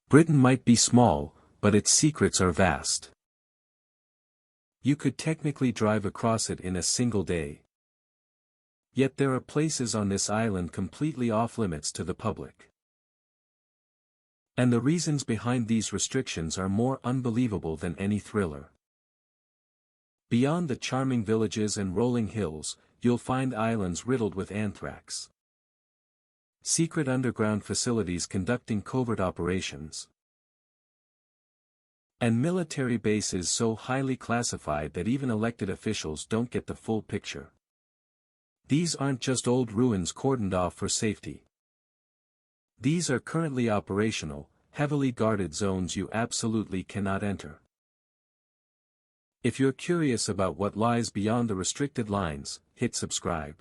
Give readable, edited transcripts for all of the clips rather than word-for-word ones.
Britain might be small, but its secrets are vast. You could technically drive across it in a single day. Yet there are places on this island completely off-limits to the public. And the reasons behind these restrictions are more unbelievable than any thriller. Beyond the charming villages and rolling hills, you'll find islands riddled with anthrax. Secret underground facilities conducting covert operations. And military bases so highly classified that even elected officials don't get the full picture. These aren't just old ruins cordoned off for safety. These are currently operational, heavily guarded zones you absolutely cannot enter. If you're curious about what lies beyond the restricted lines, hit subscribe.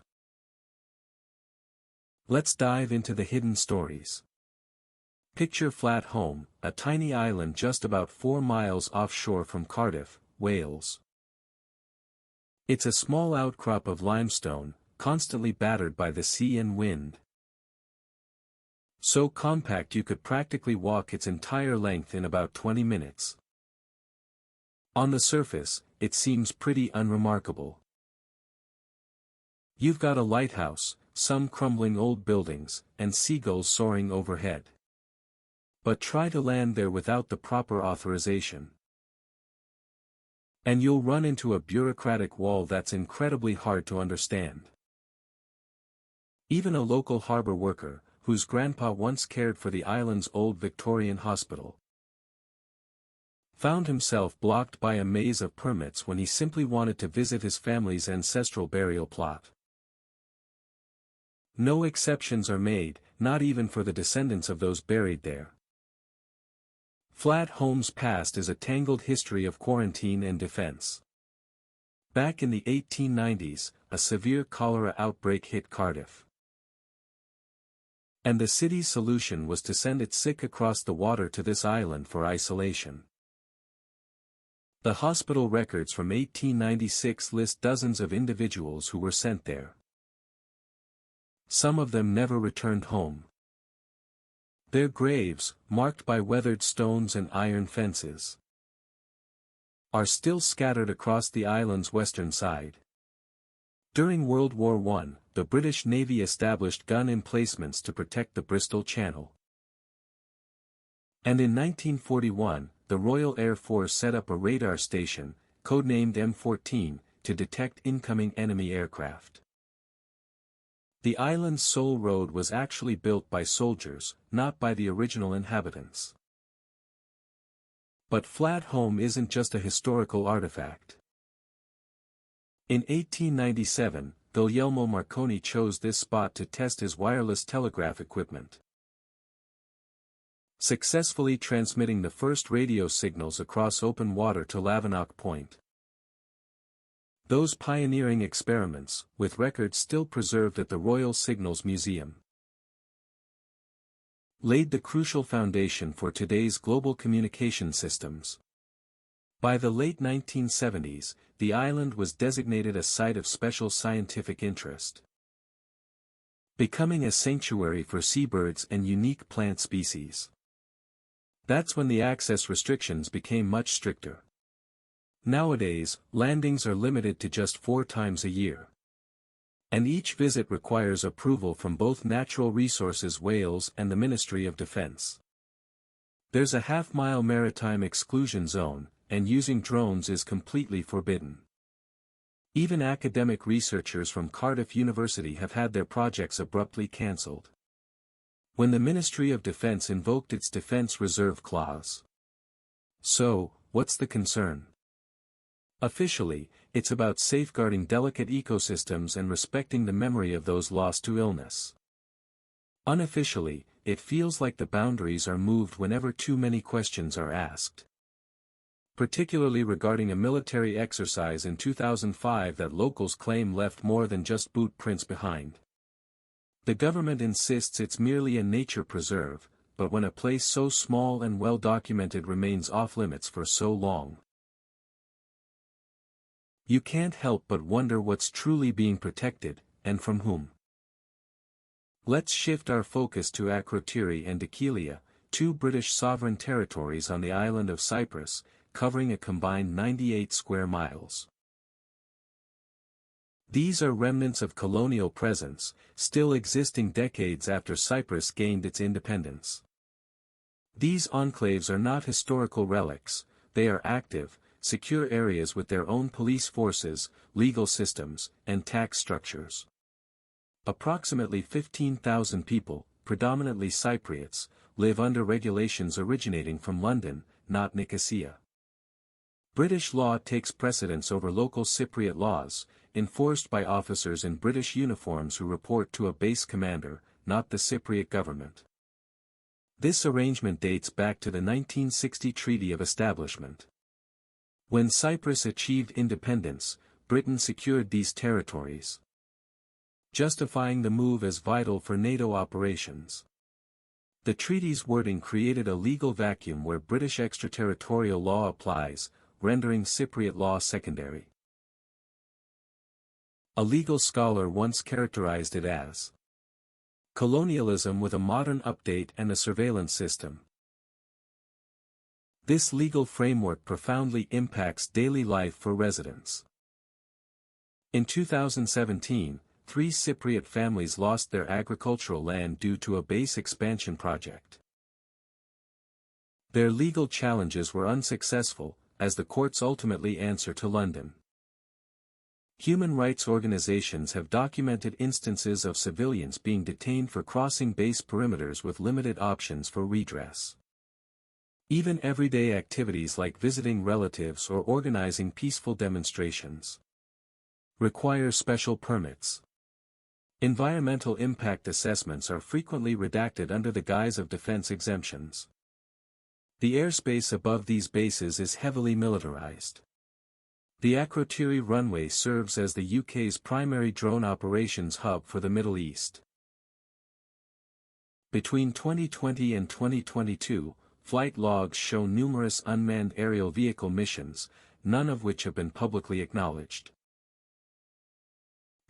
Let's dive into the hidden stories. Picture Flat Home, a tiny island just about 4 miles offshore from Cardiff, Wales. It's a small outcrop of limestone, constantly battered by the sea and wind. So compact you could practically walk its entire length in about 20 minutes. On the surface, it seems pretty unremarkable. You've got a lighthouse, some crumbling old buildings, and seagulls soaring overhead. But try to land there without the proper authorization. And you'll run into a bureaucratic wall that's incredibly hard to understand. Even a local harbor worker, whose grandpa once cared for the island's old Victorian hospital, found himself blocked by a maze of permits when he simply wanted to visit his family's ancestral burial plot. No exceptions are made, not even for the descendants of those buried there. Flat Home's past is a tangled history of quarantine and defense. Back in the 1890s, a severe cholera outbreak hit Cardiff. And the city's solution was to send its sick across the water to this island for isolation. The hospital records from 1896 list dozens of individuals who were sent there. Some of them never returned home. Their graves, marked by weathered stones and iron fences, are still scattered across the island's western side. During World War I, the British Navy established gun emplacements to protect the Bristol Channel. And in 1941, the Royal Air Force set up a radar station, codenamed M14, to detect incoming enemy aircraft. The island's sole road was actually built by soldiers, not by the original inhabitants. But Flat Home isn't just a historical artifact. In 1897, Guglielmo Marconi chose this spot to test his wireless telegraph equipment, successfully transmitting the first radio signals across open water to Lavenock Point. Those pioneering experiments, with records still preserved at the Royal Signals Museum, laid the crucial foundation for today's global communication systems. By the late 1970s, the island was designated a site of special scientific interest, becoming a sanctuary for seabirds and unique plant species. That's when the access restrictions became much stricter. Nowadays, landings are limited to just 4 times a year. And each visit requires approval from both Natural Resources Wales and the Ministry of Defence. There's a half-mile maritime exclusion zone, and using drones is completely forbidden. Even academic researchers from Cardiff University have had their projects abruptly cancelled when the Ministry of Defence invoked its Defence Reserve Clause. So, what's the concern? Officially, it's about safeguarding delicate ecosystems and respecting the memory of those lost to illness. Unofficially, it feels like the boundaries are moved whenever too many questions are asked. Particularly regarding a military exercise in 2005 that locals claim left more than just boot prints behind. The government insists it's merely a nature preserve, but when a place so small and well documented remains off-limits for so long, you can't help but wonder what's truly being protected, and from whom. Let's shift our focus to Akrotiri and Dhekelia, two British sovereign territories on the island of Cyprus, covering a combined 98 square miles. These are remnants of colonial presence, still existing decades after Cyprus gained its independence. These enclaves are not historical relics, they are active, secure areas with their own police forces, legal systems, and tax structures. Approximately 15,000 people, predominantly Cypriots, live under regulations originating from London, not Nicosia. British law takes precedence over local Cypriot laws, enforced by officers in British uniforms who report to a base commander, not the Cypriot government. This arrangement dates back to the 1960 Treaty of Establishment. When Cyprus achieved independence, Britain secured these territories, justifying the move as vital for NATO operations. The treaty's wording created a legal vacuum where British extraterritorial law applies, rendering Cypriot law secondary. A legal scholar once characterized it as colonialism with a modern update and a surveillance system. This legal framework profoundly impacts daily life for residents. In 2017, 3 Cypriot families lost their agricultural land due to a base expansion project. Their legal challenges were unsuccessful, as the courts ultimately answer to London. Human rights organizations have documented instances of civilians being detained for crossing base perimeters with limited options for redress. Even everyday activities like visiting relatives or organizing peaceful demonstrations require special permits. Environmental impact assessments are frequently redacted under the guise of defense exemptions. The airspace above these bases is heavily militarized. The Akrotiri runway serves as the UK's primary drone operations hub for the Middle East. Between 2020 and 2022, flight logs show numerous unmanned aerial vehicle missions, none of which have been publicly acknowledged.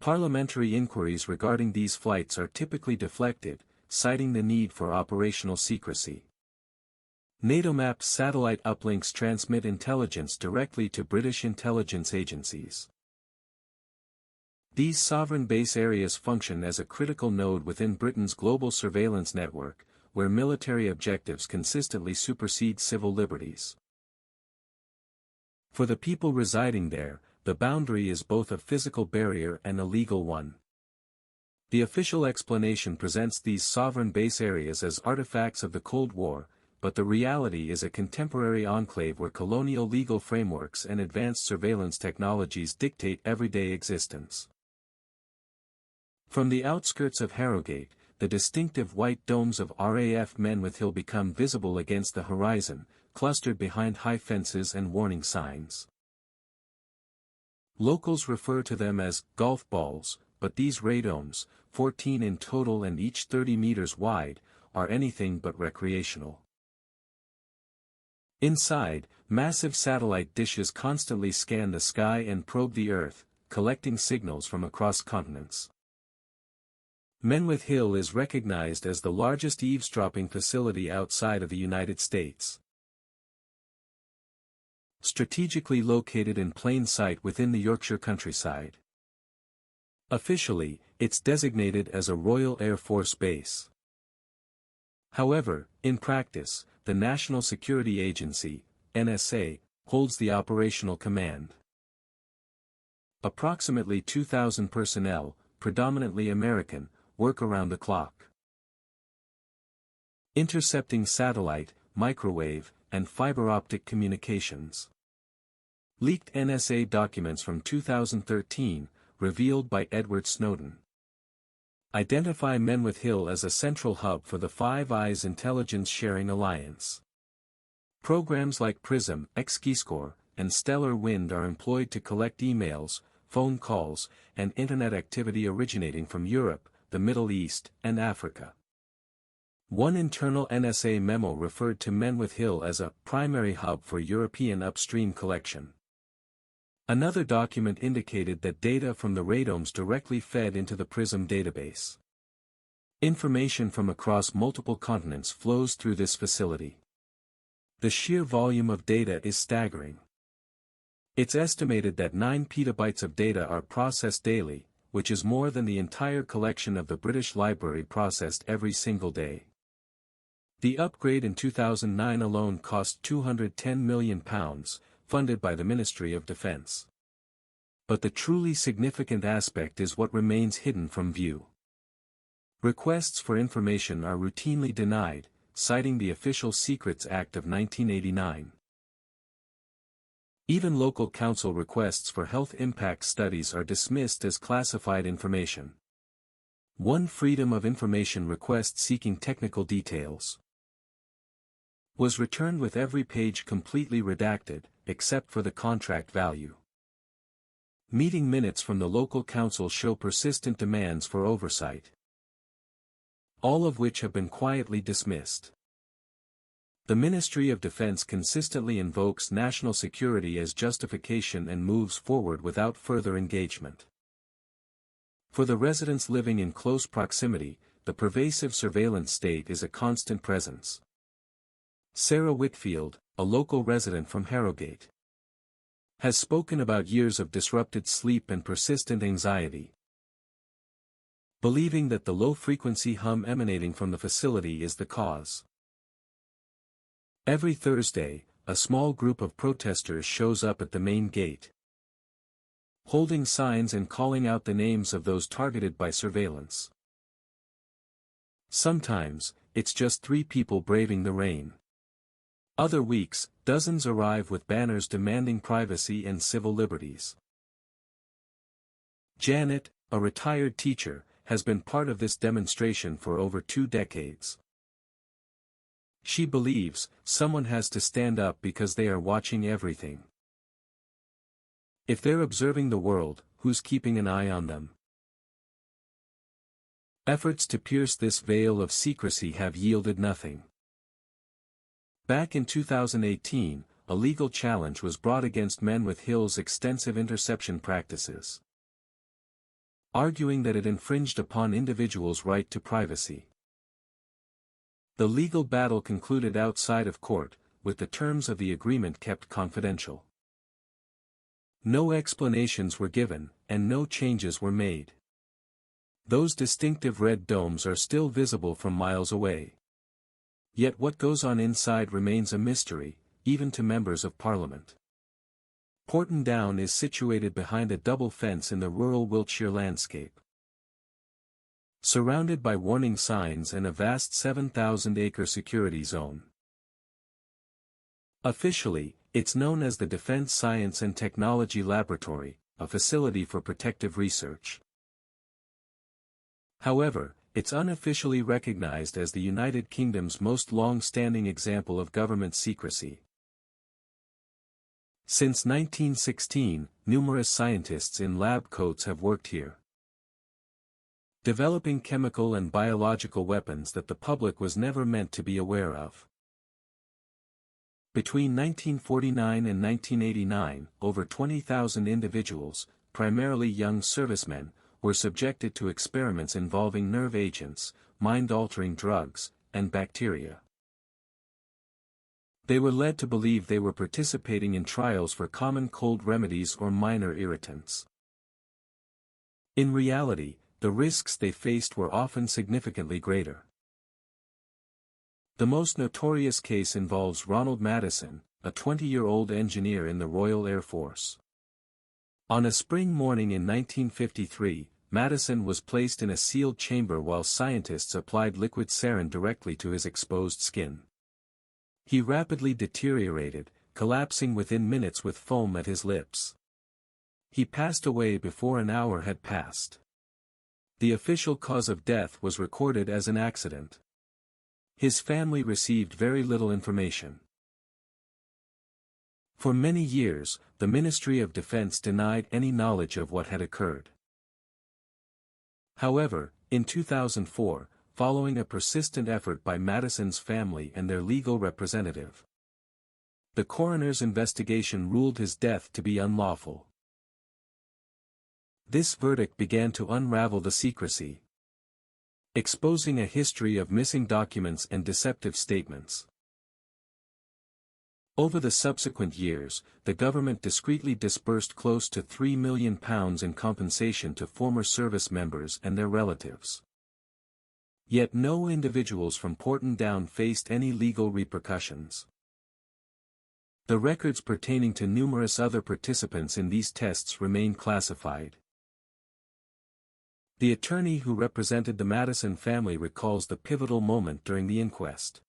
Parliamentary inquiries regarding these flights are typically deflected, citing the need for operational secrecy. NATO-mapped satellite uplinks transmit intelligence directly to British intelligence agencies. These sovereign base areas function as a critical node within Britain's global surveillance network, where military objectives consistently supersede civil liberties. For the people residing there, the boundary is both a physical barrier and a legal one. The official explanation presents these sovereign base areas as artifacts of the Cold War, but the reality is a contemporary enclave where colonial legal frameworks and advanced surveillance technologies dictate everyday existence. From the outskirts of Harrogate, the distinctive white domes of RAF Menwith Hill become visible against the horizon, clustered behind high fences and warning signs. Locals refer to them as golf balls, but these radomes, 14 in total and each 30 meters wide, are anything but recreational. Inside, massive satellite dishes constantly scan the sky and probe the Earth, collecting signals from across continents. Menwith Hill is recognized as the largest eavesdropping facility outside of the United States. Strategically located in plain sight within the Yorkshire countryside. Officially, it's designated as a Royal Air Force base. However, in practice, the National Security Agency, NSA, holds the operational command. Approximately 2,000 personnel, predominantly American, work around the clock. Intercepting satellite, microwave, and fiber optic communications. Leaked NSA documents from 2013, revealed by Edward Snowden, identify Menwith Hill as a central hub for the Five Eyes intelligence sharing alliance. Programs like PRISM, Xkeyscore, and Stellar Wind are employed to collect emails, phone calls, and internet activity originating from Europe, the Middle East, and Africa. One internal NSA memo referred to Menwith Hill as a primary hub for European upstream collection. Another document indicated that data from the radomes directly fed into the PRISM database. Information from across multiple continents flows through this facility. The sheer volume of data is staggering. It's estimated that 9 petabytes of data are processed daily, which is more than the entire collection of the British Library processed every single day. The upgrade in 2009 alone cost £210 million, funded by the Ministry of Defence. But the truly significant aspect is what remains hidden from view. Requests for information are routinely denied, citing the Official Secrets Act of 1989. Even local council requests for health impact studies are dismissed as classified information. One Freedom of Information request seeking technical details was returned with every page completely redacted, except for the contract value. Meeting minutes from the local council show persistent demands for oversight, all of which have been quietly dismissed. The Ministry of Defense consistently invokes national security as justification and moves forward without further engagement. For the residents living in close proximity, the pervasive surveillance state is a constant presence. Sarah Whitfield, a local resident from Harrogate, has spoken about years of disrupted sleep and persistent anxiety, believing that the low-frequency hum emanating from the facility is the cause. Every Thursday, a small group of protesters shows up at the main gate, holding signs and calling out the names of those targeted by surveillance. Sometimes, it's just 3 people braving the rain. Other weeks, dozens arrive with banners demanding privacy and civil liberties. Janet, a retired teacher, has been part of this demonstration for over 2 decades. She believes, someone has to stand up because they are watching everything. If they're observing the world, who's keeping an eye on them? Efforts to pierce this veil of secrecy have yielded nothing. Back in 2018, a legal challenge was brought against Men with Hill's extensive interception practices, arguing that it infringed upon individuals' right to privacy. The legal battle concluded outside of court, with the terms of the agreement kept confidential. No explanations were given, and no changes were made. Those distinctive red domes are still visible from miles away. Yet what goes on inside remains a mystery, even to members of Parliament. Porton Down is situated behind a double fence in the rural Wiltshire landscape, surrounded by warning signs and a vast 7,000-acre security zone. Officially, it's known as the Defence Science and Technology Laboratory, a facility for protective research. However, it's unofficially recognized as the United Kingdom's most long-standing example of government secrecy. Since 1916, numerous scientists in lab coats have worked here, developing chemical and biological weapons that the public was never meant to be aware of. Between 1949 and 1989, over 20,000 individuals, primarily young servicemen, were subjected to experiments involving nerve agents, mind-altering drugs, and bacteria. They were led to believe they were participating in trials for common cold remedies or minor irritants. In reality, the risks they faced were often significantly greater. The most notorious case involves Ronald Madison, a 20-year-old engineer in the Royal Air Force. On a spring morning in 1953, Madison was placed in a sealed chamber while scientists applied liquid sarin directly to his exposed skin. He rapidly deteriorated, collapsing within minutes with foam at his lips. He passed away before an hour had passed. The official cause of death was recorded as an accident. His family received very little information. For many years, the Ministry of Defense denied any knowledge of what had occurred. However, in 2004, following a persistent effort by Madison's family and their legal representative, the coroner's investigation ruled his death to be unlawful. This verdict began to unravel the secrecy. exposing a history of missing documents and deceptive statements. Over the subsequent years, the government discreetly disbursed close to £3 million in compensation to former service members and their relatives. Yet no individuals from Porton Down faced any legal repercussions. The records pertaining to numerous other participants in these tests remain classified. The attorney who represented the Madison family recalls the pivotal moment during the inquest.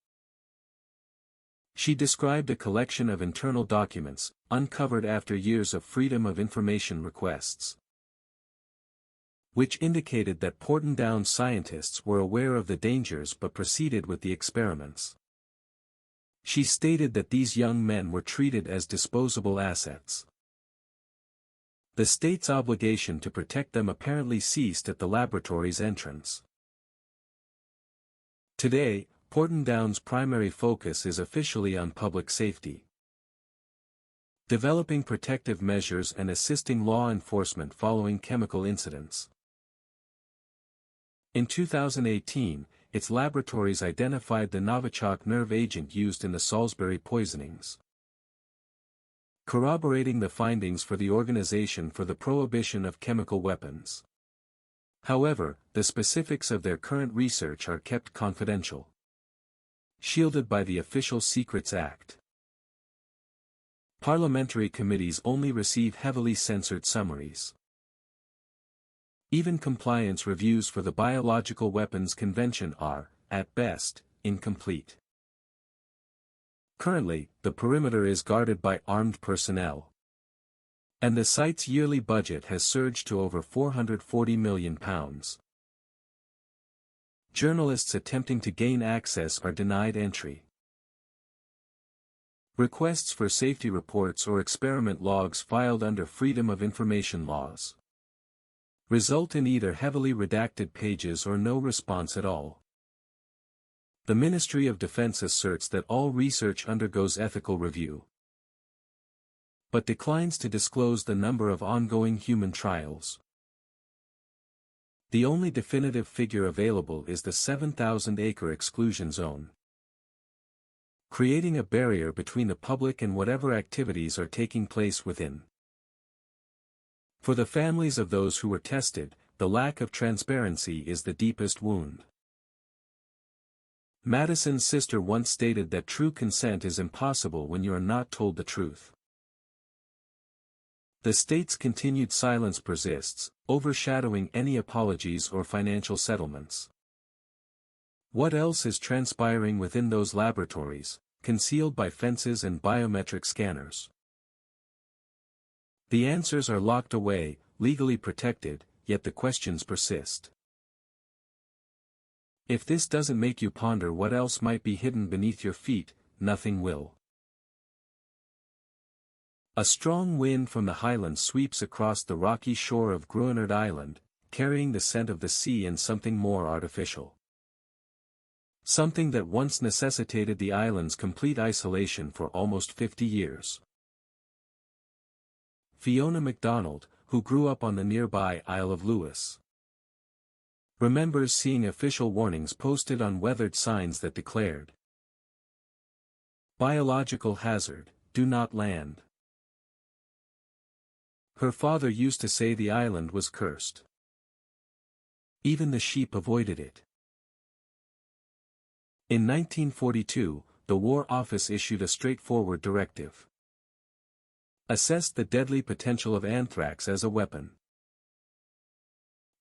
She described a collection of internal documents, uncovered after years of Freedom of Information requests, which indicated that Porton Down scientists were aware of the dangers but proceeded with the experiments. She stated that these young men were treated as disposable assets. The state's obligation to protect them apparently ceased at the laboratory's entrance. Today, Porton Down's primary focus is officially on public safety, developing protective measures and assisting law enforcement following chemical incidents. In 2018, its laboratories identified the Novichok nerve agent used in the Salisbury poisonings, corroborating the findings for the Organization for the Prohibition of Chemical Weapons. However, the specifics of their current research are kept confidential, shielded by the Official Secrets Act. Parliamentary committees only receive heavily censored summaries. Even compliance reviews for the Biological Weapons Convention are, at best, incomplete. Currently, the perimeter is guarded by armed personnel, and the site's yearly budget has surged to over £440 million. Journalists attempting to gain access are denied entry. Requests for safety reports or experiment logs filed under Freedom of Information laws result in either heavily redacted pages or no response at all. The Ministry of Defense asserts that all research undergoes ethical review, but declines to disclose the number of ongoing human trials. The only definitive figure available is the 7,000-acre exclusion zone, creating a barrier between the public and whatever activities are taking place within. For the families of those who were tested, the lack of transparency is the deepest wound. Madison's sister once stated that true consent is impossible when you are not told the truth. The state's continued silence persists, overshadowing any apologies or financial settlements. What else is transpiring within those laboratories, concealed by fences and biometric scanners? The answers are locked away, legally protected, yet the questions persist. If this doesn't make you ponder what else might be hidden beneath your feet, nothing will. A strong wind from the highlands sweeps across the rocky shore of Gruinard Island, carrying the scent of the sea and something more artificial. Something that once necessitated the island's complete isolation for almost 50 years. Fiona MacDonald, who grew up on the nearby Isle of Lewis, remembers seeing official warnings posted on weathered signs that declared, "Biological hazard, do not land." Her father used to say the island was cursed. Even the sheep avoided it. In 1942, the War Office issued a straightforward directive. Assessed the deadly potential of anthrax as a weapon.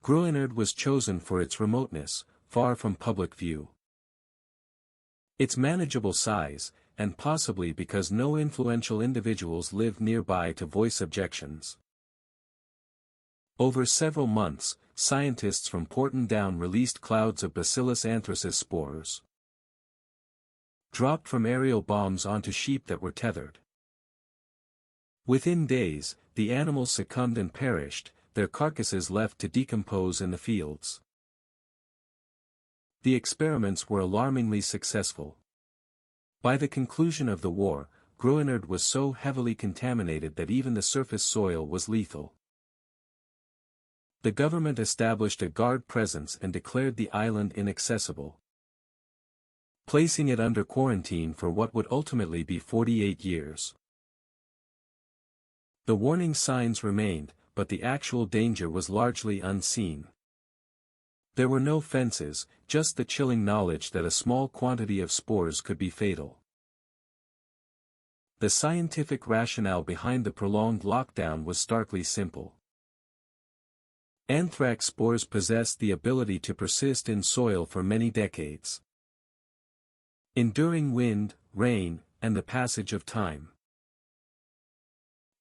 Gruinard was chosen for its remoteness, far from public view. Its manageable size, and possibly because no influential individuals lived nearby to voice objections. Over several months, scientists from Porton Down released clouds of Bacillus anthracis spores, dropped from aerial bombs onto sheep that were tethered. Within days, the animals succumbed and perished, their carcasses left to decompose in the fields. The experiments were alarmingly successful. By the conclusion of the war, Gruinard was so heavily contaminated that even the surface soil was lethal. The government established a guard presence and declared the island inaccessible, placing it under quarantine for what would ultimately be 48 years. The warning signs remained, but the actual danger was largely unseen. There were no fences, just the chilling knowledge that a small quantity of spores could be fatal. The scientific rationale behind the prolonged lockdown was starkly simple. Anthrax spores possessed the ability to persist in soil for many decades, enduring wind, rain, and the passage of time.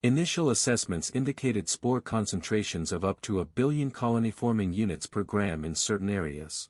Initial assessments indicated spore concentrations of up to 1 billion colony-forming units per gram in certain areas.